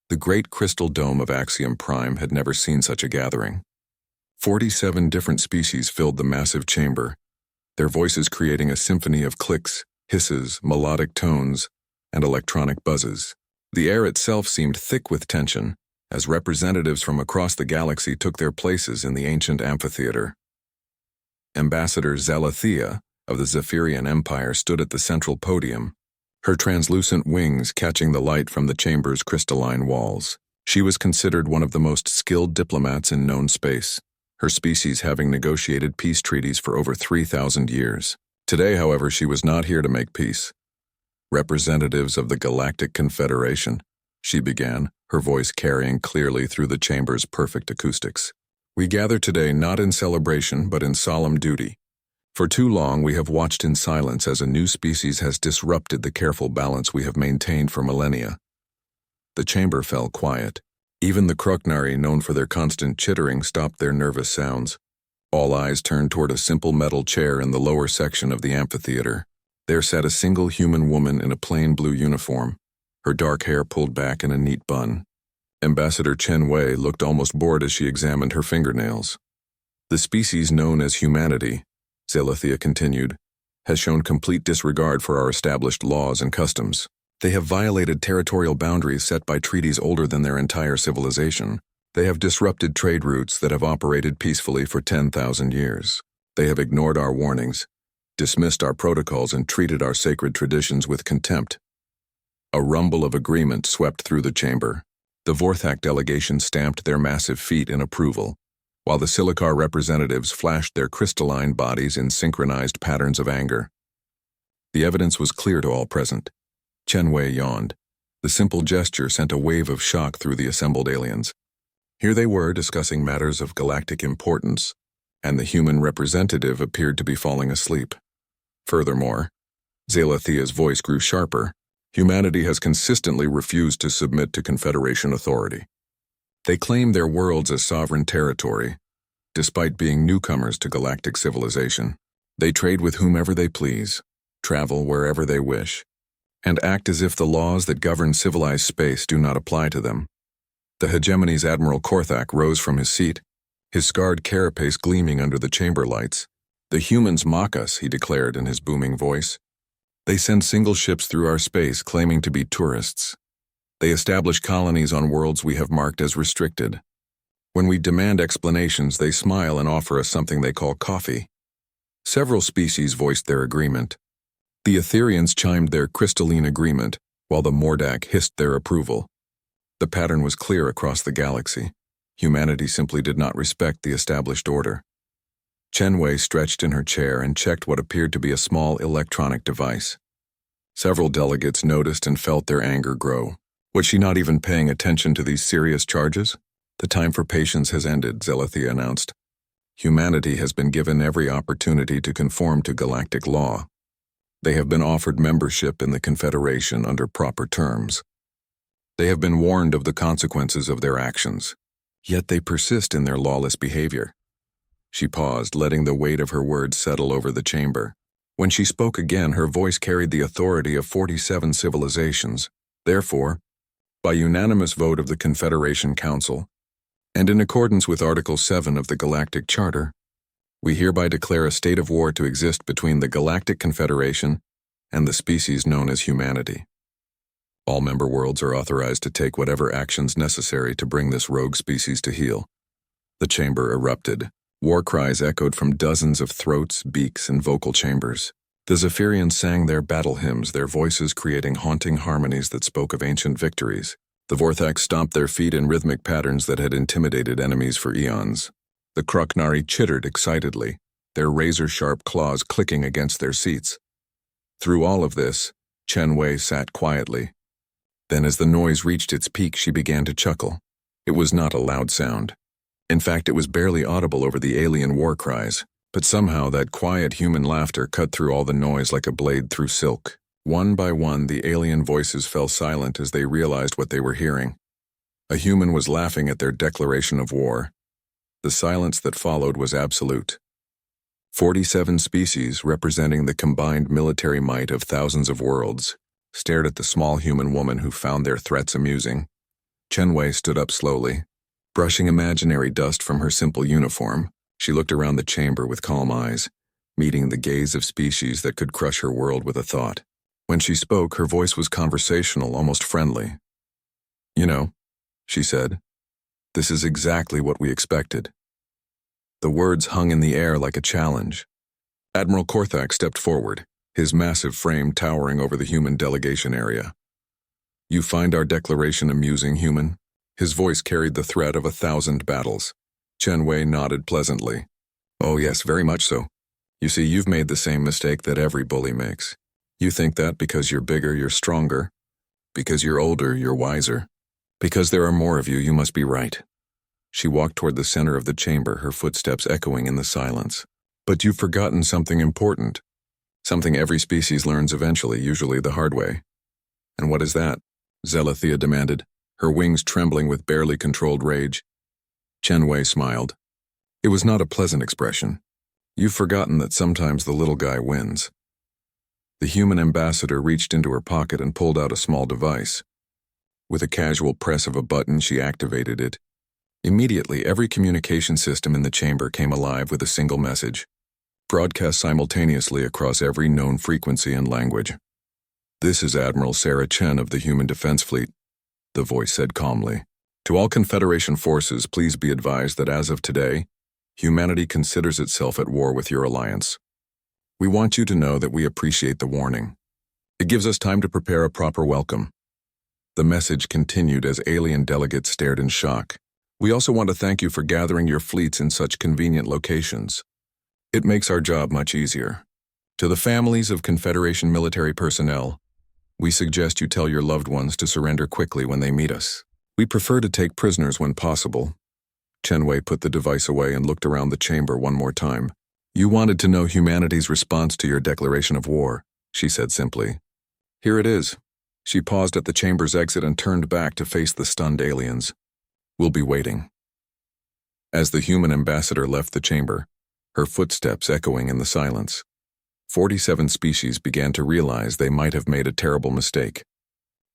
The great crystal dome of Axiom Prime had never seen such a gathering. 47 different species filled the massive chamber, their voices creating a symphony of clicks, hisses, melodic tones, and electronic buzzes. The air itself seemed thick with tension, as representatives from across the galaxy took their places in the ancient amphitheater. Ambassador Zalathea of the Zephyrian Empire stood at the central podium, her translucent wings catching the light from the chamber's crystalline walls. She was considered one of the most skilled diplomats in known space, her species having negotiated peace treaties for over 3,000 years. Today, however, she was not here to make peace. "Representatives of the Galactic Confederation," she began, her voice carrying clearly through the chamber's perfect acoustics. "We gather today not in celebration but in solemn duty. For too long we have watched in silence as a new species has disrupted the careful balance we have maintained for millennia." The chamber fell quiet. Even the Kruknari, known for their constant chittering, stopped their nervous sounds. All eyes turned toward a simple metal chair in the lower section of the amphitheater. There sat a single human woman in a plain blue uniform, her dark hair pulled back in a neat bun. Ambassador Chen Wei looked almost bored as she examined her fingernails. "The species known as humanity," Zalathea continued, "has shown complete disregard for our established laws and customs. They have violated territorial boundaries set by treaties older than their entire civilization. They have disrupted trade routes that have operated peacefully for 10,000 years. They have ignored our warnings, dismissed our protocols, and treated our sacred traditions with contempt." A rumble of agreement swept through the chamber. The Vorthak delegation stamped their massive feet in approval, while the Silicar representatives flashed their crystalline bodies in synchronized patterns of anger. The evidence was clear to all present. Chen Wei yawned. The simple gesture sent a wave of shock through the assembled aliens. Here they were discussing matters of galactic importance, and the human representative appeared to be falling asleep. Furthermore, Zalathea's voice grew sharper. "Humanity has consistently refused to submit to Confederation authority. They claim their worlds as sovereign territory, despite being newcomers to galactic civilization. They trade with whomever they please, travel wherever they wish, and act as if the laws that govern civilized space do not apply to them." The hegemony's Admiral Korthak rose from his seat, his scarred carapace gleaming under the chamber lights. "The humans mock us," he declared in his booming voice. "They send single ships through our space claiming to be tourists. They establish colonies on worlds we have marked as restricted. When we demand explanations, they smile and offer us something they call coffee." Several species voiced their agreement. The Etherians chimed their crystalline agreement, while the Mordak hissed their approval. The pattern was clear across the galaxy. Humanity simply did not respect the established order. Chen Wei stretched in her chair and checked what appeared to be a small electronic device. Several delegates noticed and felt their anger grow. Was she not even paying attention to these serious charges? "The time for patience has ended," Zalathea announced. "Humanity has been given every opportunity to conform to galactic law. They have been offered membership in the Confederation under proper terms. They have been warned of the consequences of their actions. Yet they persist in their lawless behavior." She paused, letting the weight of her words settle over the chamber. When she spoke again, her voice carried the authority of 47 civilizations. "Therefore, by unanimous vote of the Confederation Council, and in accordance with Article 7 of the Galactic Charter, we hereby declare a state of war to exist between the Galactic Confederation and the species known as humanity. All member worlds are authorized to take whatever actions necessary to bring this rogue species to heel." The chamber erupted. War cries echoed from dozens of throats, beaks, and vocal chambers. The Zephyrians sang their battle hymns, their voices creating haunting harmonies that spoke of ancient victories. The Vorthaks stomped their feet in rhythmic patterns that had intimidated enemies for eons. The Kruknari chittered excitedly, their razor-sharp claws clicking against their seats. Through all of this, Chen Wei sat quietly. Then as the noise reached its peak, she began to chuckle. It was not a loud sound. In fact, it was barely audible over the alien war cries, but somehow that quiet human laughter cut through all the noise like a blade through silk. One by one, the alien voices fell silent as they realized what they were hearing. A human was laughing at their declaration of war. The silence that followed was absolute. 47 species, representing the combined military might of thousands of worlds, stared at the small human woman who found their threats amusing. Chen Wei stood up slowly. Brushing imaginary dust from her simple uniform, she looked around the chamber with calm eyes, meeting the gaze of species that could crush her world with a thought. When she spoke, her voice was conversational, almost friendly. "You know," she said, "this is exactly what we expected." The words hung in the air like a challenge. Admiral Korthak stepped forward, his massive frame towering over the human delegation area. "You find our declaration amusing, human?" His voice carried the threat of 1,000 battles. Chen Wei nodded pleasantly. "Oh yes, very much so. You see, you've made the same mistake that every bully makes. You think that because you're bigger, you're stronger. Because you're older, you're wiser. Because there are more of you, you must be right." She walked toward the center of the chamber, her footsteps echoing in the silence. "But you've forgotten something important. Something every species learns eventually, usually the hard way." "And what is that?" Zelethia demanded, her wings trembling with barely controlled rage. Chen Wei smiled. It was not a pleasant expression. "You've forgotten that sometimes the little guy wins." The human ambassador reached into her pocket and pulled out a small device. With a casual press of a button, she activated it. Immediately, every communication system in the chamber came alive with a single message, broadcast simultaneously across every known frequency and language. "This is Admiral Sarah Chen of the Human Defense Fleet," the voice said calmly. "To all Confederation forces, please be advised that as of today, humanity considers itself at war with your alliance. We want you to know that we appreciate the warning. It gives us time to prepare a proper welcome." The message continued as alien delegates stared in shock. "We also want to thank you for gathering your fleets in such convenient locations. It makes our job much easier. To the families of Confederation military personnel, we suggest you tell your loved ones to surrender quickly when they meet us. We prefer to take prisoners when possible." Chen Wei put the device away and looked around the chamber one more time. "You wanted to know humanity's response to your declaration of war," she said simply. "Here it is." She paused at the chamber's exit and turned back to face the stunned aliens. "We'll be waiting." As the human ambassador left the chamber, her footsteps echoing in the silence, 47 species began to realize they might have made a terrible mistake.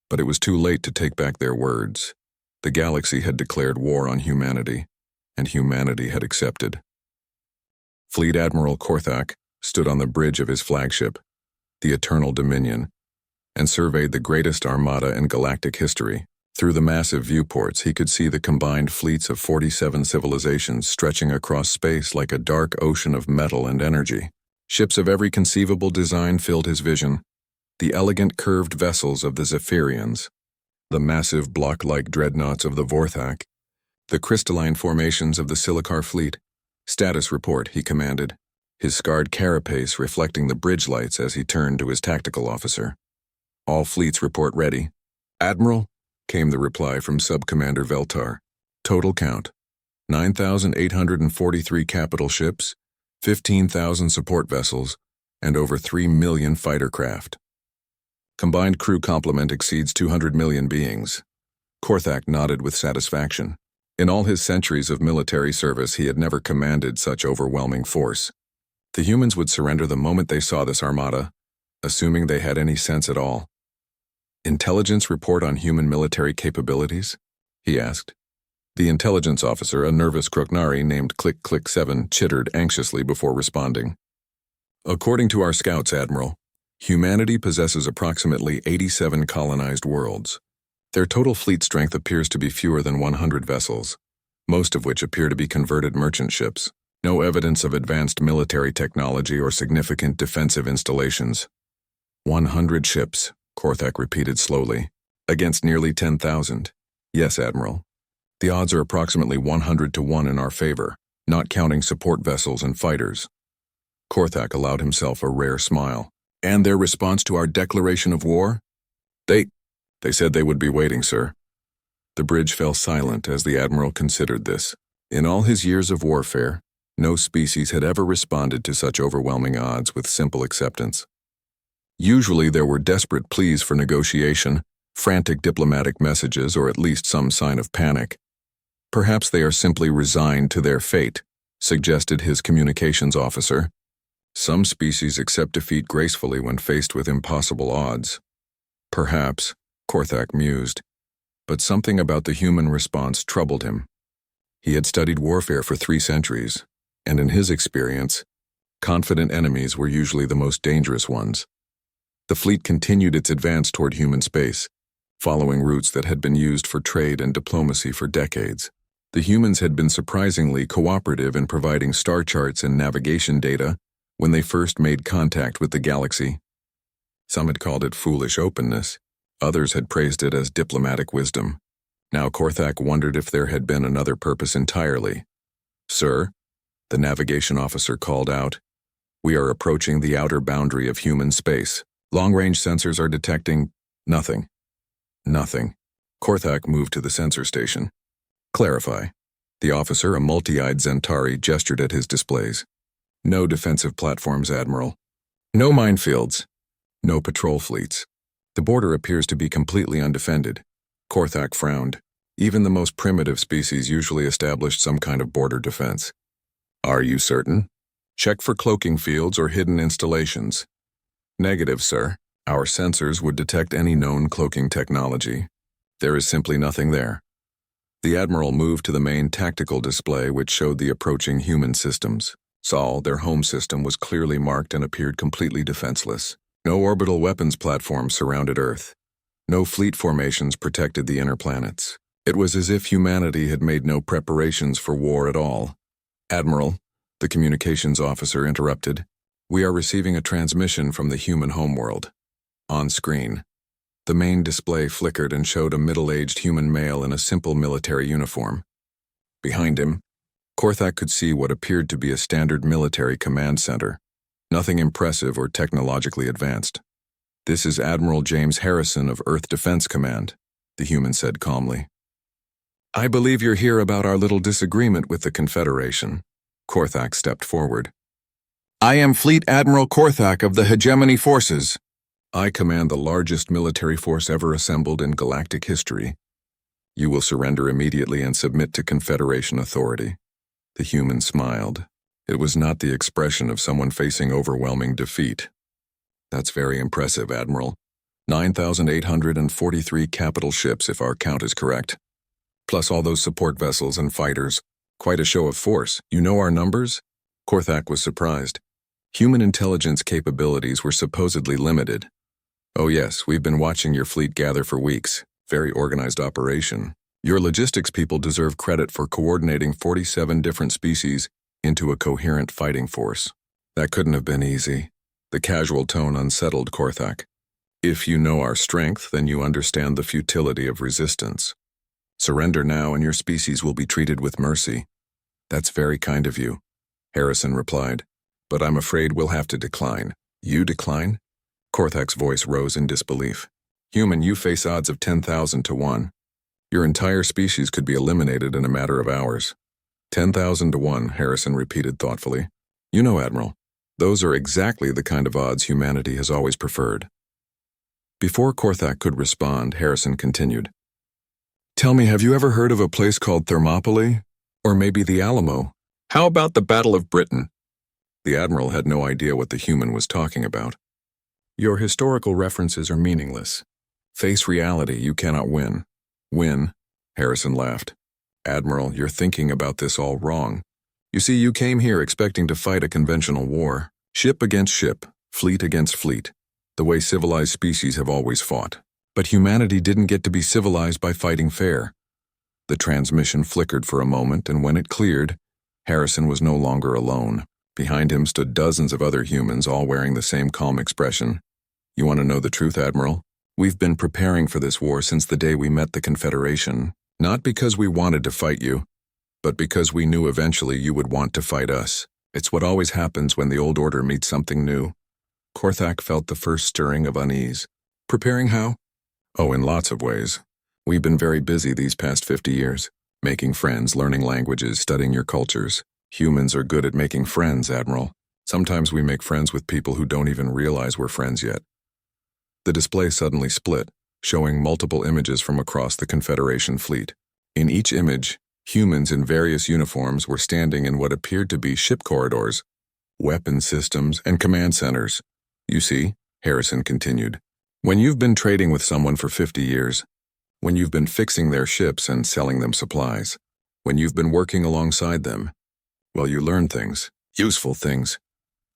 But it was too late to take back their words. The galaxy had declared war on humanity, and humanity had accepted. Fleet Admiral Korthak stood on the bridge of his flagship, the Eternal Dominion, and surveyed the greatest armada in galactic history. Through the massive viewports, he could see the combined fleets of 47 civilizations stretching across space like a dark ocean of metal and energy. Ships of every conceivable design filled his vision. The elegant curved vessels of the Zephyrians, the massive block-like dreadnoughts of the Vorthak, the crystalline formations of the Silicar fleet. "Status report," he commanded, his scarred carapace reflecting the bridge lights as he turned to his tactical officer. "All fleets report ready." "Admiral," came the reply from Sub-Commander Veltar. "Total count, 9,843 capital ships, 15,000 support vessels, and over 3 million fighter craft. Combined crew complement exceeds 200 million beings." Korthak nodded with satisfaction. In all his centuries of military service, he had never commanded such overwhelming force. The humans would surrender the moment they saw this armada, assuming they had any sense at all. "Intelligence report on human military capabilities?" he asked. The intelligence officer, a nervous Kroknari named Click-Click-7, chittered anxiously before responding. "According to our scouts, Admiral, humanity possesses approximately 87 colonized worlds. Their total fleet strength appears to be fewer than 100 vessels, most of which appear to be converted merchant ships. No evidence of advanced military technology or significant defensive installations." 100 ships, Korthak repeated slowly, "against nearly 10,000. Yes, Admiral. The odds are approximately 100 to 1 in our favor, not counting support vessels and fighters." Korthak allowed himself a rare smile. "And their response to our declaration of war?" They said they would be waiting, sir." The bridge fell silent as the Admiral considered this. In all his years of warfare, no species had ever responded to such overwhelming odds with simple acceptance. Usually there were desperate pleas for negotiation, frantic diplomatic messages, or at least some sign of panic. "Perhaps they are simply resigned to their fate," suggested his communications officer. "Some species accept defeat gracefully when faced with impossible odds." "Perhaps," Korthak mused. But something about the human response troubled him. He had studied warfare for 3 centuries, and in his experience, confident enemies were usually the most dangerous ones. The fleet continued its advance toward human space, following routes that had been used for trade and diplomacy for decades. The humans had been surprisingly cooperative in providing star charts and navigation data when they first made contact with the galaxy. Some had called it foolish openness. Others had praised it as diplomatic wisdom. Now Korthak wondered if there had been another purpose entirely. "Sir," the navigation officer called out, "we are approaching the outer boundary of human space. Long-range sensors are detecting nothing." Nothing. Korthak moved to the sensor station. "Clarify." The officer, a multi-eyed Zentari, gestured at his displays. "No defensive platforms, Admiral. No minefields. No patrol fleets. The border appears to be completely undefended." Korthak frowned. Even the most primitive species usually established some kind of border defense. "Are you certain? Check for cloaking fields or hidden installations." "Negative, sir. Our sensors would detect any known cloaking technology. There is simply nothing there." The Admiral moved to the main tactical display, which showed the approaching human systems. Sol, their home system, was clearly marked and appeared completely defenseless. No orbital weapons platforms surrounded Earth. No fleet formations protected the inner planets. It was as if humanity had made no preparations for war at all. "Admiral," the communications officer interrupted, "we are receiving a transmission from the human homeworld." On screen, the main display flickered and showed a middle-aged human male in a simple military uniform. Behind him, Korthak could see what appeared to be a standard military command center. Nothing impressive or technologically advanced. "This is Admiral James Harrison of Earth Defense Command," the human said calmly. "I believe you're here about our little disagreement with the Confederation." Korthak stepped forward. "I am Fleet Admiral Korthak of the Hegemony Forces. I command the largest military force ever assembled in galactic history. You will surrender immediately and submit to Confederation authority." The human smiled. It was not the expression of someone facing overwhelming defeat. "That's very impressive, Admiral. 9,843 capital ships, if our count is correct. Plus all those support vessels and fighters. Quite a show of force. You know our numbers?" Korthak was surprised. Human intelligence capabilities were supposedly limited. "Oh yes, we've been watching your fleet gather for weeks. Very organized operation. Your logistics people deserve credit for coordinating 47 different species into a coherent fighting force." "That couldn't have been easy." The casual tone unsettled Korthak. "If you know our strength, then you understand the futility of resistance. Surrender now and your species will be treated with mercy." "That's very kind of you," Harrison replied. "But I'm afraid we'll have to decline." "You decline?" Korthak's voice rose in disbelief. "Human, you face odds of 10,000 to 1. Your entire species could be eliminated in a matter of hours." 10,000 to 1, Harrison repeated thoughtfully. "You know, Admiral, those are exactly the kind of odds humanity has always preferred." Before Korthak could respond, Harrison continued. "Tell me, have you ever heard of a place called Thermopylae? Or maybe the Alamo? How about the Battle of Britain?" The Admiral had no idea what the human was talking about. "Your historical references are meaningless. Face reality, you cannot win." "Win?" Harrison laughed. "Admiral, you're thinking about this all wrong. You see, you came here expecting to fight a conventional war. Ship against ship, fleet against fleet, the way civilized species have always fought. But humanity didn't get to be civilized by fighting fair." The transmission flickered for a moment, and when it cleared, Harrison was no longer alone. Behind him stood dozens of other humans, all wearing the same calm expression. "You want to know the truth, Admiral? We've been preparing for this war since the day we met the Confederation. Not because we wanted to fight you, but because we knew eventually you would want to fight us. It's what always happens when the old order meets something new." Korthak felt the first stirring of unease. "Preparing how?" "Oh, in lots of ways. We've been very busy these past 50 years. Making friends, learning languages, studying your cultures. Humans are good at making friends, Admiral. Sometimes we make friends with people who don't even realize we're friends yet." The display suddenly split, showing multiple images from across the Confederation fleet. In each image, humans in various uniforms were standing in what appeared to be ship corridors, weapon systems, and command centers. "You see," Harrison continued, "when you've been trading with someone for 50 years, When you've been fixing their ships and selling them supplies. When you've been working alongside them. Well, you learn things. Useful things.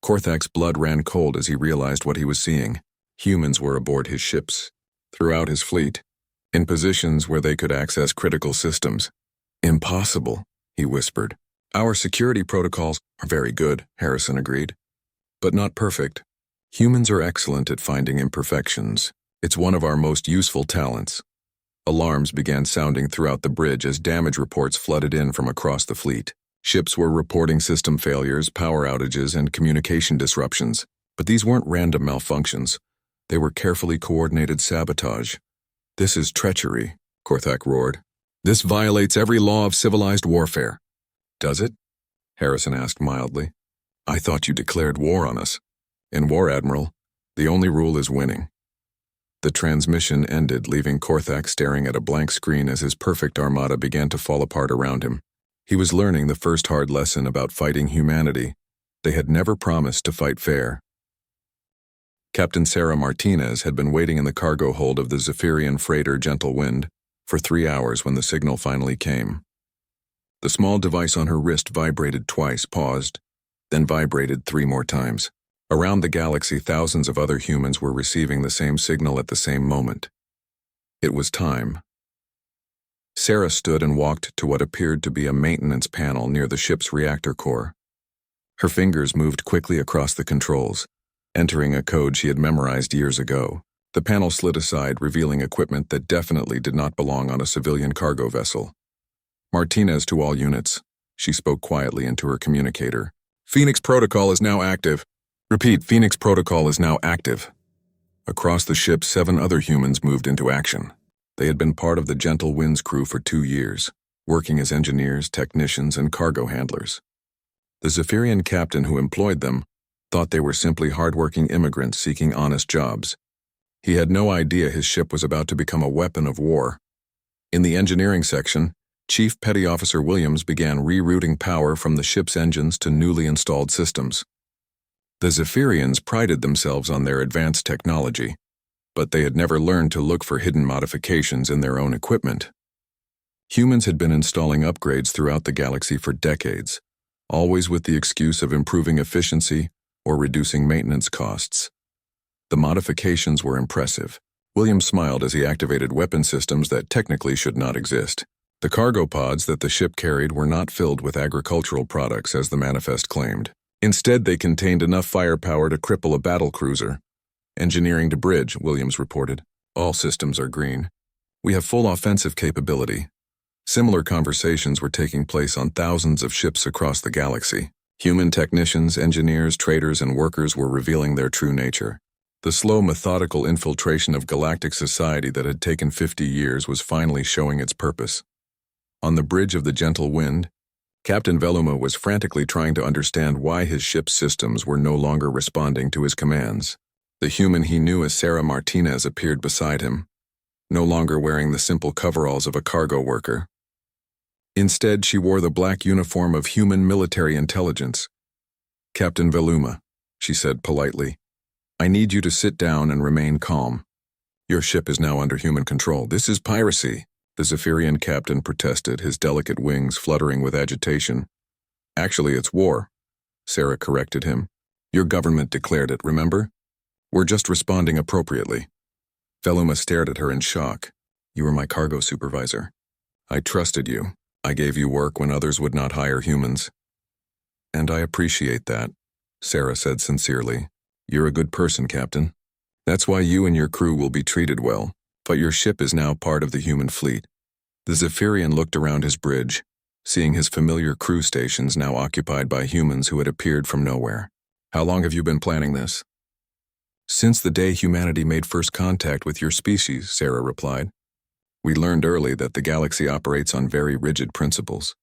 Korthak's blood ran cold as he realized what he was seeing. Humans were aboard his ships. Throughout his fleet. In positions where they could access critical systems. Impossible, he whispered. Our security protocols are very good, Harrison agreed. But not perfect. Humans are excellent at finding imperfections. It's one of our most useful talents. Alarms began sounding throughout the bridge as damage reports flooded in from across the fleet. Ships were reporting system failures, power outages, and communication disruptions. But these weren't random malfunctions. They were carefully coordinated sabotage. This is treachery, Korthak roared. This violates every law of civilized warfare. Does it? Harrison asked mildly. I thought you declared war on us. In war, Admiral, the only rule is winning. The transmission ended, leaving Korthak staring at a blank screen as his perfect armada began to fall apart around him. He was learning the first hard lesson about fighting humanity. They had never promised to fight fair. Captain Sarah Martinez had been waiting in the cargo hold of the Zephyrian freighter Gentle Wind for 3 hours when the signal finally came. The small device on her wrist vibrated twice, paused, then vibrated 3 more times. Around the galaxy, thousands of other humans were receiving the same signal at the same moment. It was time. Sarah stood and walked to what appeared to be a maintenance panel near the ship's reactor core. Her fingers moved quickly across the controls, entering a code she had memorized years ago. The panel slid aside, revealing equipment that definitely did not belong on a civilian cargo vessel. Martinez to all units, she spoke quietly into her communicator. Phoenix Protocol is now active. Repeat, Phoenix Protocol is now active. Across the ship, 7 other humans moved into action. They had been part of the Gentle Wind's crew for 2 years, working as engineers, technicians, and cargo handlers. The Zephyrian captain who employed them thought they were simply hardworking immigrants seeking honest jobs. He had no idea his ship was about to become a weapon of war. In the engineering section, Chief Petty Officer Williams began rerouting power from the ship's engines to newly installed systems. The Zephyrians prided themselves on their advanced technology, but they had never learned to look for hidden modifications in their own equipment. Humans had been installing upgrades throughout the galaxy for decades, always with the excuse of improving efficiency or reducing maintenance costs. The modifications were impressive. Williams smiled as he activated weapon systems that technically should not exist. The cargo pods that the ship carried were not filled with agricultural products as the manifest claimed. Instead, they contained enough firepower to cripple a battle cruiser. Engineering to bridge, Williams reported. All systems are green. We have full offensive capability. Similar conversations were taking place on thousands of ships across the galaxy. Human technicians, engineers, traders, and workers were revealing their true nature. The slow, methodical infiltration of galactic society that had taken 50 years was finally showing its purpose. On the bridge of the Gentle Wind, Captain Veluma was frantically trying to understand why his ship's systems were no longer responding to his commands. The human he knew as Sarah Martinez appeared beside him, no longer wearing the simple coveralls of a cargo worker. Instead, she wore the black uniform of human military intelligence. Captain Veluma, she said politely, I need you to sit down and remain calm. Your ship is now under human control. This is piracy. The Zephyrian captain protested, his delicate wings fluttering with agitation. Actually, it's war, Sarah corrected him. Your government declared it, remember? We're just responding appropriately. Veluma stared at her in shock. You were my cargo supervisor. I trusted you. I gave you work when others would not hire humans. And I appreciate that, Sarah said sincerely. You're a good person, Captain. That's why you and your crew will be treated well. But your ship is now part of the human fleet. The Zephyrian looked around his bridge, seeing his familiar crew stations now occupied by humans who had appeared from nowhere. How long have you been planning this? Since the day humanity made first contact with your species, Sarah replied. We learned early that the galaxy operates on very rigid principles.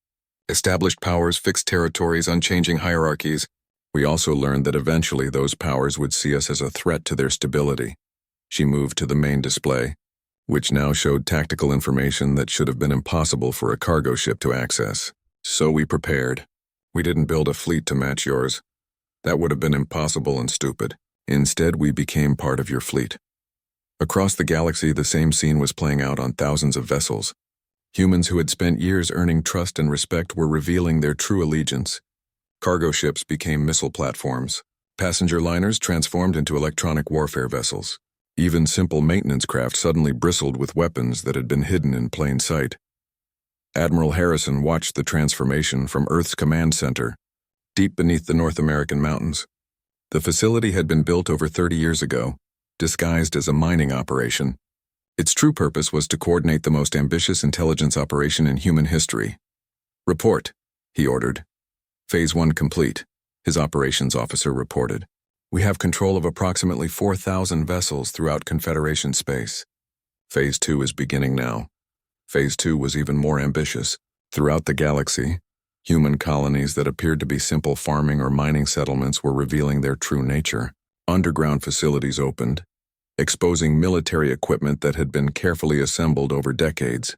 Established powers, fixed territories, unchanging hierarchies. We also learned that eventually those powers would see us as a threat to their stability. She moved to the main display, which now showed tactical information that should have been impossible for a cargo ship to access. So we prepared. We didn't build a fleet to match yours. That would have been impossible and stupid. Instead, we became part of your fleet. Across the galaxy, the same scene was playing out on thousands of vessels. Humans who had spent years earning trust and respect were revealing their true allegiance. Cargo ships became missile platforms. Passenger liners transformed into electronic warfare vessels. Even simple maintenance craft suddenly bristled with weapons that had been hidden in plain sight. Admiral Harrison watched the transformation from Earth's command center, deep beneath the North American mountains. The facility had been built over 30 years ago, disguised as a mining operation. Its true purpose was to coordinate the most ambitious intelligence operation in human history. "Report," he ordered. "Phase 1 complete," his operations officer reported. "We have control of approximately 4,000 vessels throughout Confederation space. Phase 2 is beginning now." Phase 2 was even more ambitious. Throughout the galaxy, human colonies that appeared to be simple farming or mining settlements were revealing their true nature. Underground facilities opened, exposing military equipment that had been carefully assembled over decades.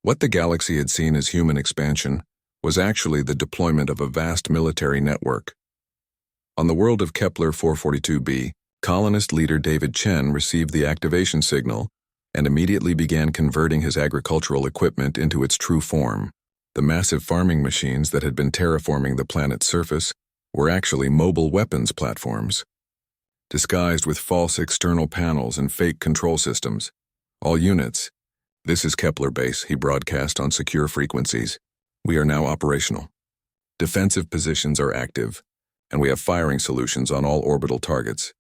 What the galaxy had seen as human expansion was actually the deployment of a vast military network. On the world of Kepler 442b, colonist leader David Chen received the activation signal and immediately began converting his agricultural equipment into its true form. The massive farming machines that had been terraforming the planet's surface were actually mobile weapons platforms. Disguised with false external panels and fake control systems. "All units, this is Kepler Base," he broadcast on secure frequencies. "We are now operational. Defensive positions are active, and we have firing solutions on all orbital targets."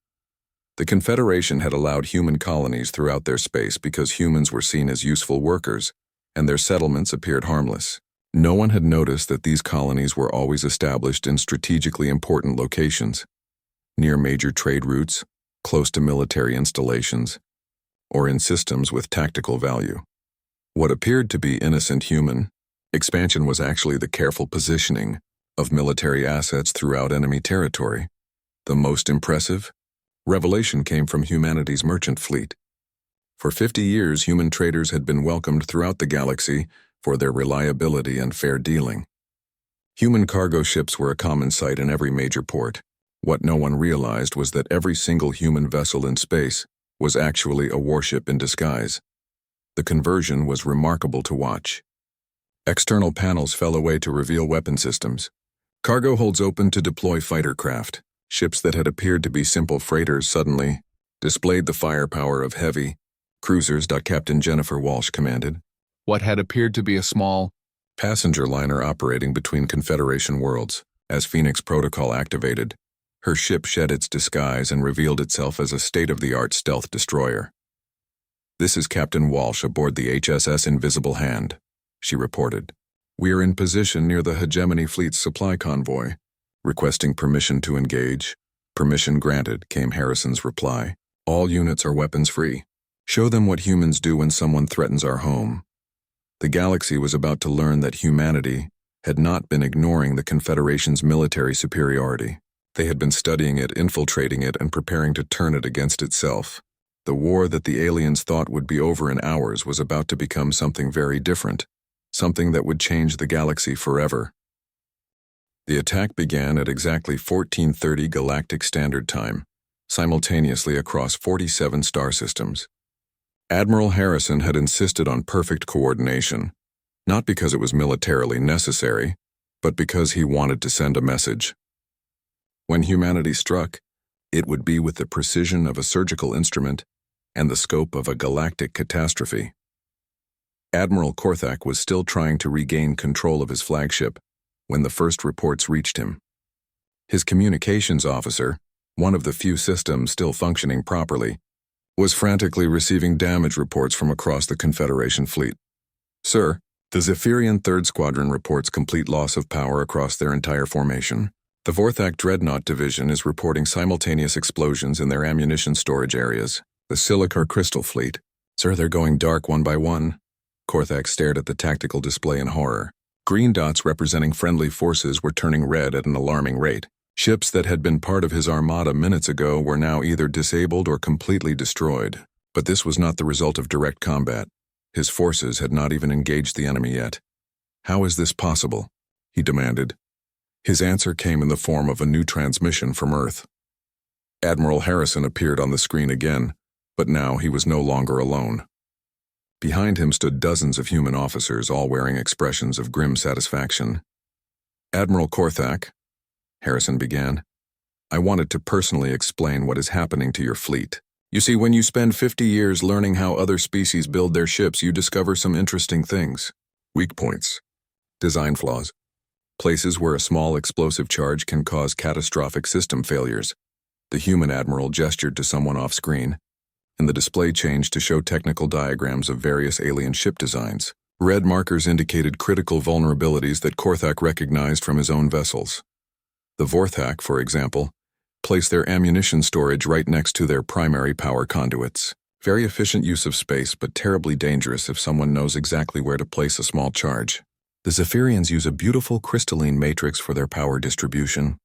The Confederation had allowed human colonies throughout their space because humans were seen as useful workers, and their settlements appeared harmless. No one had noticed that these colonies were always established in strategically important locations, near major trade routes, close to military installations, or in systems with tactical value. What appeared to be innocent human expansion was actually the careful positioning of military assets throughout enemy territory. The most impressive revelation came from humanity's merchant fleet. For 50 years, human traders had been welcomed throughout the galaxy for their reliability and fair dealing. Human cargo ships were a common sight in every major port. What no one realized was that every single human vessel in space was actually a warship in disguise. The conversion was remarkable to watch. External panels fell away to reveal weapon systems. Cargo holds open to deploy fighter craft. Ships that had appeared to be simple freighters suddenly displayed the firepower of heavy cruisers. Captain Jennifer Walsh commanded. What had appeared to be a small passenger liner operating between Confederation worlds. As Phoenix Protocol activated, her ship shed its disguise and revealed itself as a state-of-the-art stealth destroyer. "This is Captain Walsh aboard the HSS Invisible Hand," she reported. "We are in position near the Hegemony Fleet's supply convoy, requesting permission to engage." "Permission granted," came Harrison's reply. "All units are weapons-free. Show them what humans do when someone threatens our home." The galaxy was about to learn that humanity had not been ignoring the Confederation's military superiority. They had been studying it, infiltrating it, and preparing to turn it against itself. The war that the aliens thought would be over in hours was about to become something very different, something that would change the galaxy forever. The attack began at exactly 14:30 Galactic Standard Time, simultaneously across 47 star systems. Admiral Harrison had insisted on perfect coordination, not because it was militarily necessary, but because he wanted to send a message. When humanity struck, it would be with the precision of a surgical instrument and the scope of a galactic catastrophe. Admiral Korthak was still trying to regain control of his flagship when the first reports reached him. His communications officer, one of the few systems still functioning properly, was frantically receiving damage reports from across the Confederation fleet. "Sir, the Zephyrian 3rd Squadron reports complete loss of power across their entire formation. The Vorthak Dreadnought Division is reporting simultaneous explosions in their ammunition storage areas. The Silicar Crystal Fleet, sir, they're going dark one by one." Korthak stared at the tactical display in horror. Green dots representing friendly forces were turning red at an alarming rate. Ships that had been part of his armada minutes ago were now either disabled or completely destroyed. But this was not the result of direct combat. His forces had not even engaged the enemy yet. "How is this possible?" he demanded. His answer came in the form of a new transmission from Earth. Admiral Harrison appeared on the screen again, But now he was no longer alone. Behind him stood dozens of human officers, all wearing expressions of grim satisfaction. "Admiral Korthak," Harrison began, "I wanted to personally explain what is happening to your fleet. You see, when you spend 50 years learning how other species build their ships, you discover some interesting things. Weak points, design flaws, places where a small explosive charge can cause catastrophic system failures." The human admiral gestured to someone off-screen, and the display changed to show technical diagrams of various alien ship designs. Red markers indicated critical vulnerabilities that Korthak recognized from his own vessels. The Vorthak, for example, placed their ammunition storage right next to their primary power conduits. Very efficient use of space, but terribly dangerous if someone knows exactly where to place a small charge. The Zephyrians use a beautiful crystalline matrix for their power distribution,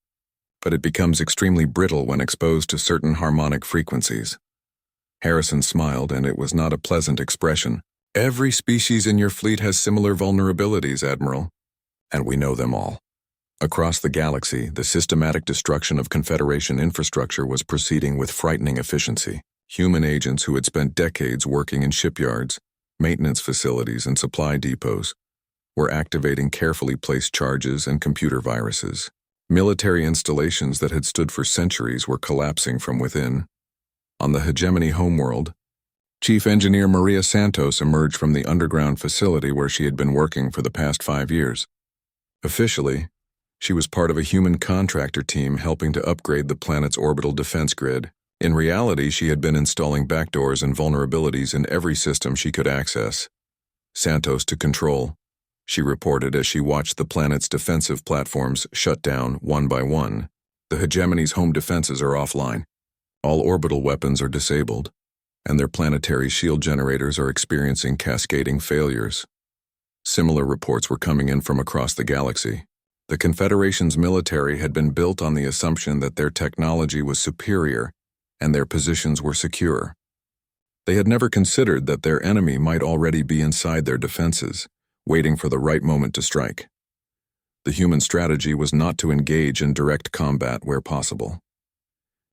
but it becomes extremely brittle when exposed to certain harmonic frequencies. Harrison smiled, and it was not a pleasant expression. "Every species in your fleet has similar vulnerabilities, Admiral, and we know them all." Across the galaxy, the systematic destruction of Confederation infrastructure was proceeding with frightening efficiency. Human agents who had spent decades working in shipyards, maintenance facilities, and supply depots were activating carefully placed charges and computer viruses. Military installations that had stood for centuries were collapsing from within. On the hegemony homeworld, Chief Engineer Maria Santos emerged from the underground facility where she had been working for the past 5 years. Officially, she was part of a human contractor team helping to upgrade the planet's orbital defense grid. In reality, she had been installing backdoors and vulnerabilities in every system she could access. "Santos to control," she reported as she watched the planet's defensive platforms shut down one by one. "The hegemony's home defenses are offline. All orbital weapons are disabled, and their planetary shield generators are experiencing cascading failures." Similar reports were coming in from across the galaxy. The Confederation's military had been built on the assumption that their technology was superior and their positions were secure. They had never considered that their enemy might already be inside their defenses, waiting for the right moment to strike. The human strategy was not to engage in direct combat where possible.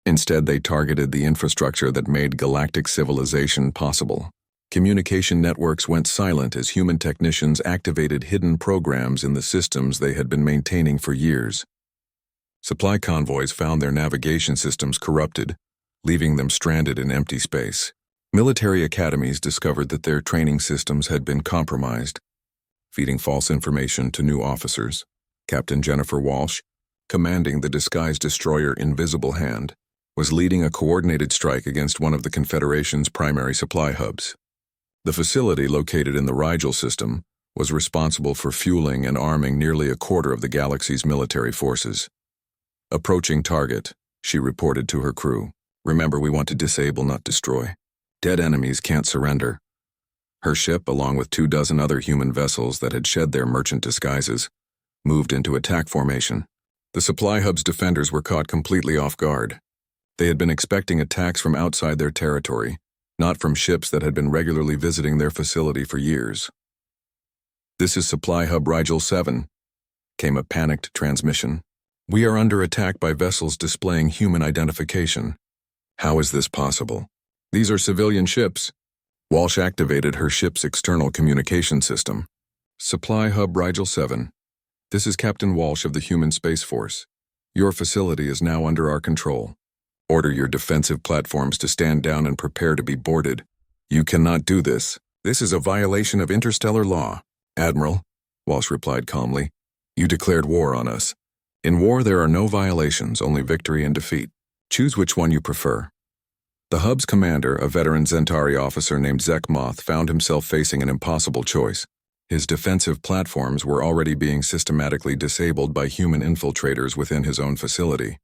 Instead, they targeted the infrastructure that made galactic civilization possible. Communication networks went silent as human technicians activated hidden programs in the systems they had been maintaining for years. Supply convoys found their navigation systems corrupted, leaving them stranded in empty space. Military academies discovered that their training systems had been compromised, feeding false information to new officers. Captain Jennifer Walsh, commanding the disguised destroyer Invisible Hand, was leading a coordinated strike against one of the Confederation's primary supply hubs. The facility, located in the Rigel system, was responsible for fueling and arming nearly a quarter of the galaxy's military forces. "Approaching target," she reported to her crew. "Remember, we want to disable, not destroy. Dead enemies can't surrender." Her ship, along with 24 other human vessels that had shed their merchant disguises, moved into attack formation. The supply hub's defenders were caught completely off guard. They had been expecting attacks from outside their territory, not from ships that had been regularly visiting their facility for years. "This is Supply Hub Rigel 7, came a panicked transmission. "We are under attack by vessels displaying human identification." "How is this possible?" "These are civilian ships." Walsh activated her ship's external communication system. "Supply Hub Rigel 7. This is Captain Walsh of the Human Space Force. Your facility is now under our control. Order your defensive platforms to stand down and prepare to be boarded. You cannot do this. This is a violation of interstellar law." "Admiral," Walsh replied calmly, "you declared war on us. In war, there are no violations, only victory and defeat. Choose which one you prefer." The hub's commander, a veteran Zentari officer named Zekmoth, found himself facing an impossible choice. His defensive platforms were already being systematically disabled by human infiltrators within his own facility.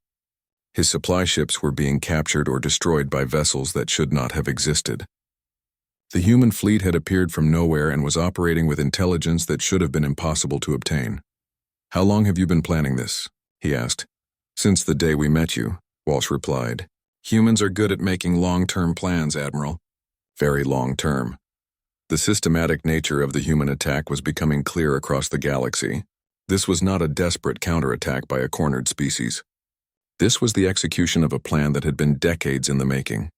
His supply ships were being captured or destroyed by vessels that should not have existed. The human fleet had appeared from nowhere and was operating with intelligence that should have been impossible to obtain. "How long have you been planning this?" he asked. "Since the day we met you," Walsh replied. "Humans are good at making long-term plans, Admiral." "Very long-term." The systematic nature of the human attack was becoming clear across the galaxy. This was not a desperate counterattack by a cornered species. This was the execution of a plan that had been decades in the making.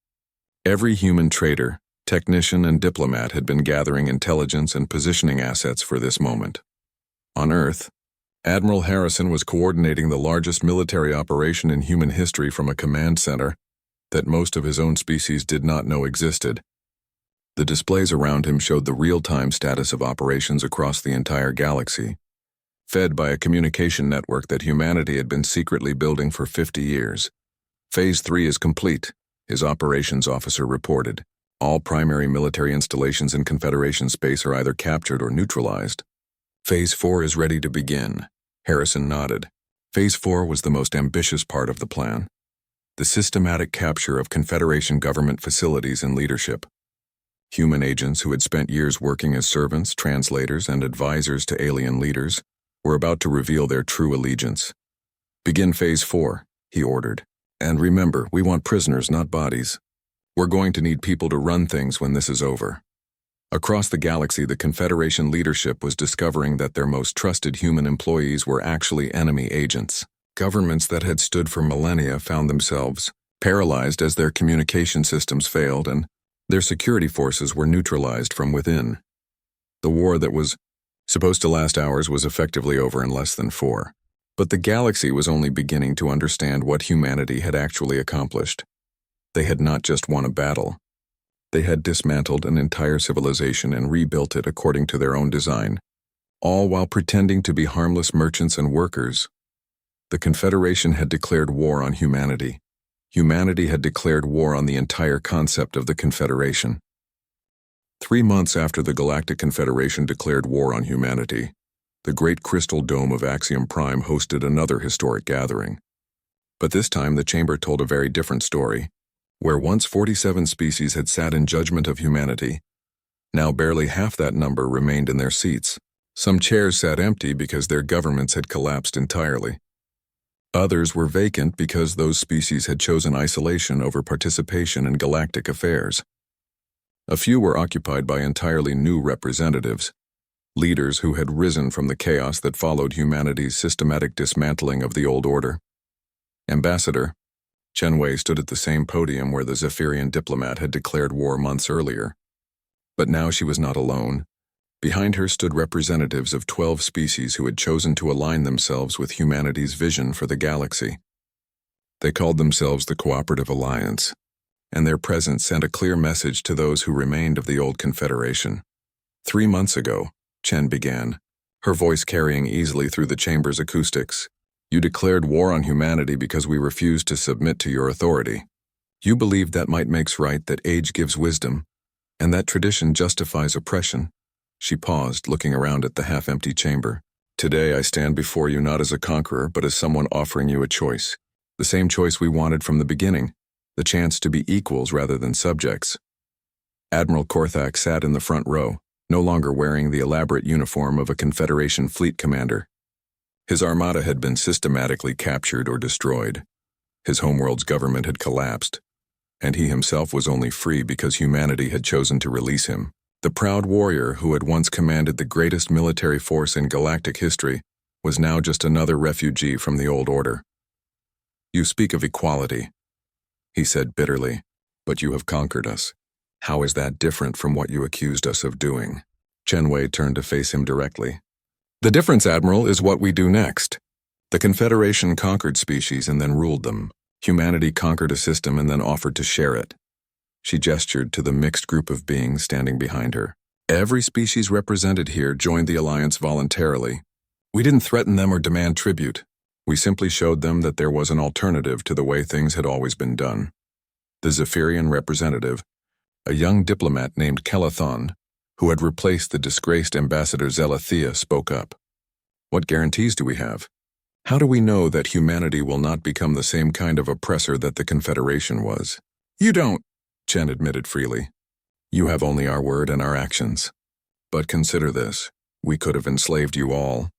Every human trader, technician, and diplomat had been gathering intelligence and positioning assets for this moment. On Earth, Admiral Harrison was coordinating the largest military operation in human history from a command center that most of his own species did not know existed. The displays around him showed the real-time status of operations across the entire galaxy, fed by a communication network that humanity had been secretly building for 50 years. Phase 3 is complete, his operations officer reported. All primary military installations in Confederation space are either captured or neutralized. Phase 4 is ready to begin. Harrison nodded. Phase 4 was the most ambitious part of the plan. The systematic capture of Confederation government facilities and leadership. Human agents who had spent years working as servants, translators, and advisors to alien leaders were about to reveal their true allegiance. Begin Phase 4, he ordered. And remember, we want prisoners, not bodies. We're going to need people to run things when this is over. Across the galaxy, the Confederation leadership was discovering that their most trusted human employees were actually enemy agents. Governments that had stood for millennia found themselves paralyzed as their communication systems failed and their security forces were neutralized from within. The war that was supposed to last hours was effectively over in less than 4. But the galaxy was only beginning to understand what humanity had actually accomplished. They had not just won a battle. They had dismantled an entire civilization and rebuilt it according to their own design, all while pretending to be harmless merchants and workers. The Confederation had declared war on humanity. Humanity had declared war on the entire concept of the Confederation. 3 months after the Galactic Confederation declared war on humanity, the Great Crystal Dome of Axiom Prime hosted another historic gathering. But this time the chamber told a very different story. Where once 47 species had sat in judgment of humanity, now barely half that number remained in their seats. Some chairs sat empty because their governments had collapsed entirely. Others were vacant because those species had chosen isolation over participation in galactic affairs. A few were occupied by entirely new representatives, leaders who had risen from the chaos that followed humanity's systematic dismantling of the old order. Ambassador Chen Wei stood at the same podium where the Zephyrian diplomat had declared war months earlier. But now she was not alone. Behind her stood representatives of 12 species who had chosen to align themselves with humanity's vision for the galaxy. They called themselves the Cooperative Alliance, and their presence sent a clear message to those who remained of the old Confederation. 3 months ago, Chen began, her voice carrying easily through the chamber's acoustics. You declared war on humanity because we refused to submit to your authority. You believed that might makes right, that age gives wisdom, and that tradition justifies oppression. She paused, looking around at the half-empty chamber. Today I stand before you not as a conqueror, but as someone offering you a choice. The same choice we wanted from the beginning, the chance to be equals rather than subjects. Admiral Korthak sat in the front row, no longer wearing the elaborate uniform of a Confederation fleet commander. His armada had been systematically captured or destroyed. His homeworld's government had collapsed, and he himself was only free because humanity had chosen to release him. The proud warrior who had once commanded the greatest military force in galactic history was now just another refugee from the old order. You speak of equality, he said bitterly, but you have conquered us. How is that different from what you accused us of doing? Chen Wei turned to face him directly. The difference, Admiral, is what we do next. The Confederation conquered species and then ruled them. Humanity conquered a system and then offered to share it. She gestured to the mixed group of beings standing behind her. Every species represented here joined the alliance voluntarily. We didn't threaten them or demand tribute. We simply showed them that there was an alternative to the way things had always been done. The Zephyrian representative, a young diplomat named Kelathon, who had replaced the disgraced Ambassador Zelathea, spoke up. What guarantees do we have? How do we know that humanity will not become the same kind of oppressor that the Confederation was? You don't, Chen admitted freely. You have only our word and our actions. But consider this. We could have enslaved you all.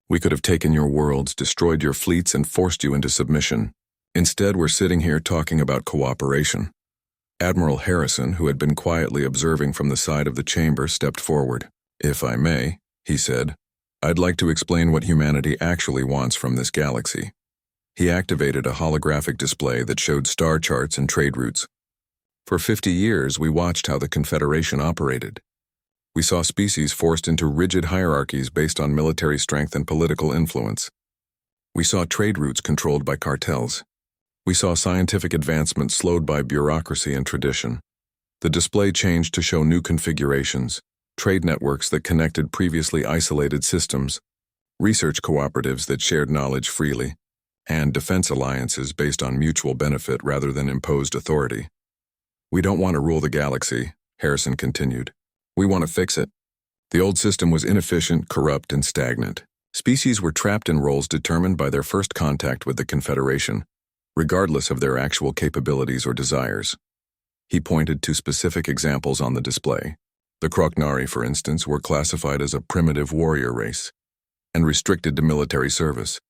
We could have taken your worlds, destroyed your fleets, and forced you into submission. Instead, we're sitting here talking about cooperation. Admiral Harrison, who had been quietly observing from the side of the chamber, stepped forward. If I may, he said, I'd like to explain what humanity actually wants from this galaxy. He activated a holographic display that showed star charts and trade routes. For 50 years, we watched how the Confederation operated. We saw species forced into rigid hierarchies based on military strength and political influence. We saw trade routes controlled by cartels. We saw scientific advancement slowed by bureaucracy and tradition. The display changed to show new configurations, trade networks that connected previously isolated systems, research cooperatives that shared knowledge freely, and defense alliances based on mutual benefit rather than imposed authority. "We don't want to rule the galaxy," Harrison continued. "We want to fix it." The old system was inefficient, corrupt, and stagnant. Species were trapped in roles determined by their first contact with the Confederation, regardless of their actual capabilities or desires. He pointed to specific examples on the display. The Kroknari, for instance, were classified as a primitive warrior race and restricted to military service.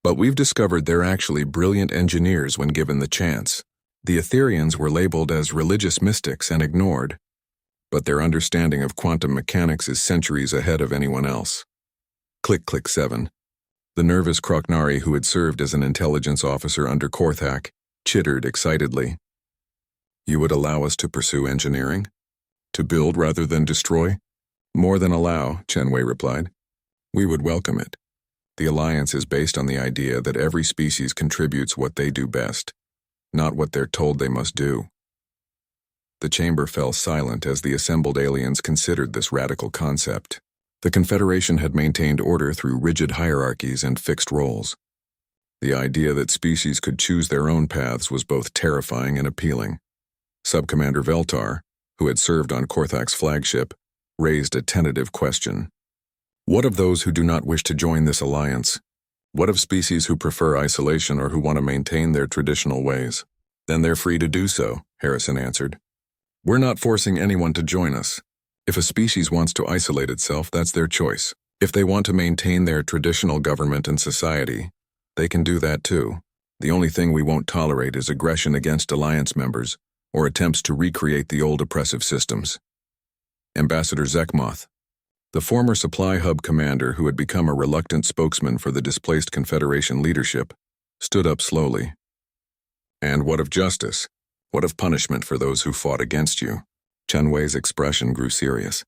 But we've discovered they're actually brilliant engineers when given the chance. The Etherians were labeled as religious mystics and ignored, but their understanding of quantum mechanics is centuries ahead of anyone else. Click, click 7. The nervous Kroknari, who had served as an intelligence officer under Korthak, chittered excitedly. "You would allow us to pursue engineering? To build rather than destroy?" "More than allow," Chenwei replied. "We would welcome it. The alliance is based on the idea that every species contributes what they do best, not what they're told they must do." The chamber fell silent as the assembled aliens considered this radical concept. The Confederation had maintained order through rigid hierarchies and fixed roles. The idea that species could choose their own paths was both terrifying and appealing. Subcommander Veltar, who had served on Korthak's flagship, raised a tentative question. "What of those who do not wish to join this alliance? What of species who prefer isolation or who want to maintain their traditional ways?" "Then they're free to do so," Harrison answered. "We're not forcing anyone to join us. If a species wants to isolate itself, that's their choice. If they want to maintain their traditional government and society, they can do that too. The only thing we won't tolerate is aggression against alliance members or attempts to recreate the old oppressive systems." Ambassador Zekmoth, the former supply hub commander who had become a reluctant spokesman for the displaced Confederation leadership, stood up slowly. "And what of justice? What of punishment for those who fought against you?" Chenwei's expression grew serious.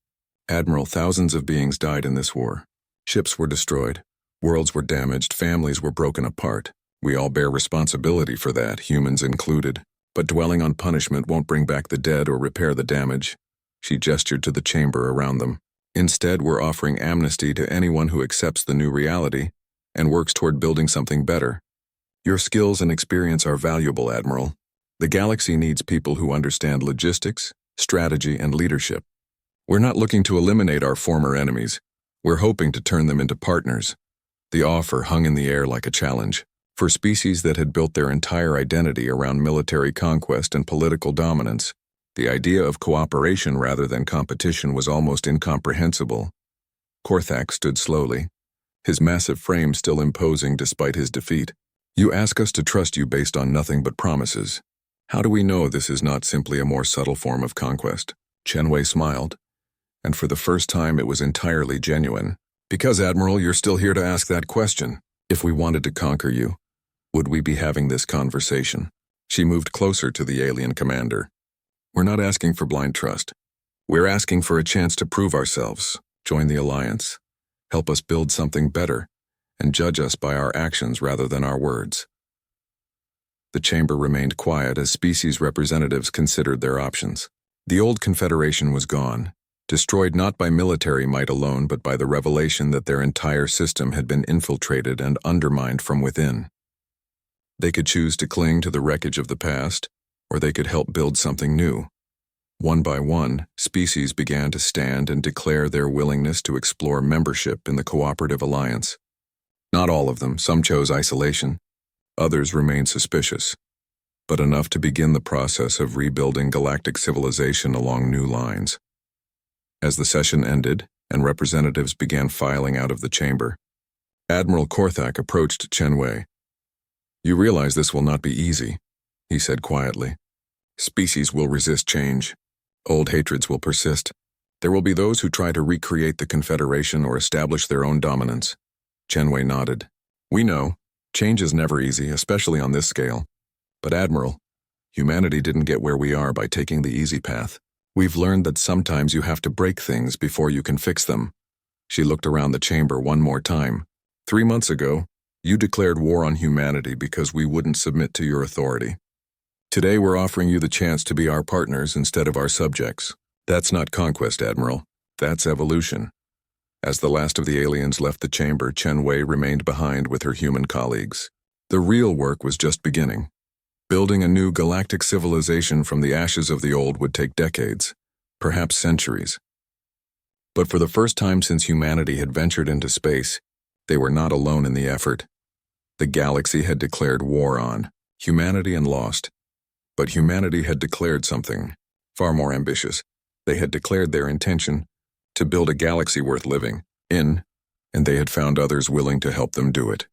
"Admiral, thousands of beings died in this war. Ships were destroyed, worlds were damaged, families were broken apart. We all bear responsibility for that, humans included. But dwelling on punishment won't bring back the dead or repair the damage." She gestured to the chamber around them. "Instead, we're offering amnesty to anyone who accepts the new reality and works toward building something better. Your skills and experience are valuable, Admiral. The galaxy needs people who understand logistics, strategy, and leadership. We're not looking to eliminate our former enemies. We're hoping to turn them into partners." The offer hung in the air like a challenge. For species that had built their entire identity around military conquest and political dominance, the idea of cooperation rather than competition was almost incomprehensible. Korthak stood slowly, his massive frame still imposing despite his defeat. "You ask us to trust you based on nothing but promises. How do we know this is not simply a more subtle form of conquest?" Chenwei smiled, and for the first time it was entirely genuine. "Because, Admiral, you're still here to ask that question. If we wanted to conquer you, would we be having this conversation?" She moved closer to the alien commander. "We're not asking for blind trust. We're asking for a chance to prove ourselves, join the alliance, help us build something better, and judge us by our actions rather than our words." The chamber remained quiet as species representatives considered their options. The old Confederation was gone, destroyed not by military might alone but by the revelation that their entire system had been infiltrated and undermined from within. They could choose to cling to the wreckage of the past, or they could help build something new. One by one, species began to stand and declare their willingness to explore membership in the cooperative alliance. Not all of them, some chose isolation. Others remained suspicious, but enough to begin the process of rebuilding galactic civilization along new lines. As the session ended and representatives began filing out of the chamber, Admiral Korthak approached Chenwei. "You realize this will not be easy," he said quietly. "Species will resist change. Old hatreds will persist. There will be those who try to recreate the Confederation or establish their own dominance." Chenwei nodded. "We know. Change is never easy, especially on this scale. But Admiral, Humanity didn't get where we are by taking the easy path. We've learned that sometimes you have to break things before you can fix them. She looked around the chamber one more time. 3 months ago, you declared war on humanity because we wouldn't submit to your authority. Today we're offering you the chance to be our partners instead of our subjects. That's not conquest, Admiral. That's evolution. As the last of the aliens left the chamber, Chen Wei remained behind with her human colleagues. The real work was just beginning. Building a new galactic civilization from the ashes of the old would take decades, perhaps centuries. But for the first time since humanity had ventured into space, they were not alone in the effort. The galaxy had declared war on humanity and lost. But humanity had declared something far more ambitious. They had declared their intention to build a galaxy worth living in, and they had found others willing to help them do it.